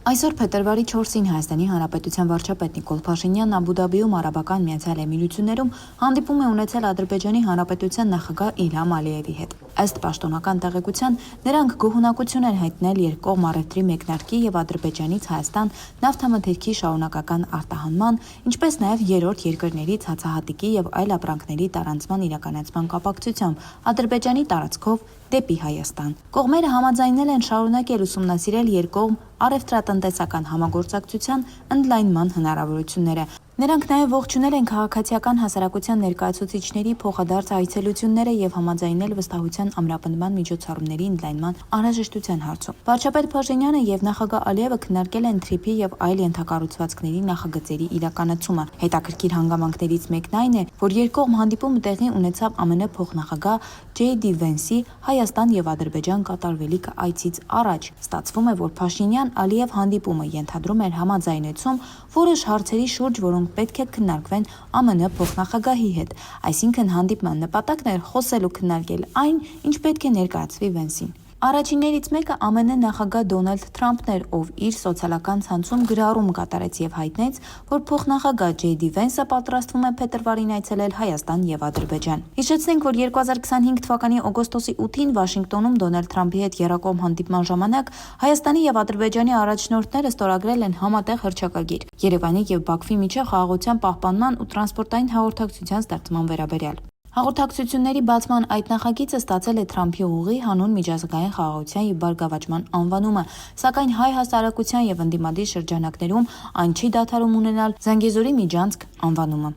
Այսօր փետրվարի 4-ին Հայաստանի Հանրապետության վարչապետ Նիկոլ Փաշինյանն Աբու Դաբիում Արաբական Միացյալ Էմիրություններում հանդիպում է ունեցել Ադրբեջանի Հանրապետության նախագահ Իլհամ Ալիևի հետ։ Ըստ պաշտոնական տեղեկության, նրանք գոհունակություն են հայտնել երկկողմ առևտրի մեկնարկի եւ Ադրբեջանից Հայաստան նավթամթերքի շարունակական արտահանման, ինչպես նաեւ երրորդ երկրներից հացահատիկի եւ այլ ապրանքների տարանցման իրականացման կապակցությամբ Ադրբեջանի տարածքով դեպի Հայաստան։ Կողմերը համաձայնել են շարունակել ուսումնասիրել երկկողմ առևտրատնտեսական համագործակցության ընդլայնման հնարավորությունները։ Նրանք նաև ողջունել են քաղաքացիական հասարակության ներկայացուցիչների փոխադարձ այցելությունները եւ համաձայնել վստահության ամրապնդման միջոցառումների ընդլայնման անհրաժեշտության հարցում։ Վարչապետ Փաշինյանը եւ նախագահ Ալիևը քննարկել են թրիփի եւ այլ ենթակառուցվածքների նախագծերի իրականացումը։ Հետաքրքիր հանգամանքներից մեկն այն է, որ երկկողմ հանդիպումը տեղի ունեցավ ԱՄՆ փոխնախագահ J.D. Vance-ի Հայաստան եւ Ադրբեջան կատարվելիք այցից առաջ։ Ստացվում է, որ Փաշինյան-Ալիև հանդիպումը ենթադրում էր համաձայնեցում որոշ հարցերի շուրջ, որոնք պետք է քննարկվեն ԱՄՆ փոխնախագահի հետ, այսինքն հանդիպման նպատակն էր խոսել ու քննարկել այն, ինչ պետք է ներկայացվի Վենսին։ Առաջիններից մեկը ԱՄՆ նախագահ Դոնալդ Թրամփն էր, ով իր սոցիալական ցանցում գրառում կատարեց եւ հայտնեց, որ փոխնախագահ J.D. Vance-ը պատրաստվում է փետրվարին այցելել Հայաստան եւ Ադրբեջան։ Հիշեցնենք, որ 2025 թվականի օգոստոսի 8-ին Վաշինգտոնում Դոնալդ Թրամփի հետ եռակողմ հանդիպման ժամանակ Հայաստանի եւ Ադրբեջանի առաջնորդները ստորագրել են համատեղ հռչակագիր Երևանի եւ Բաքվի միջև խաղաղության պահպանման ու տրանսպորտային հաղորդակցության ստեղծման վերաբերյալ։ Հաղորդակցությունների բացման այդ նախագիծը ստացել է Թրամփի ուղի հանուն միջազգային խաղաղության եւ բարգավաճման անվանումը, սակայն հայ հասարակության եւ ընդդիմադիր շրջանակներում այն չի դադարում ունենալ Զանգեզուրի միջանցք անվանումը։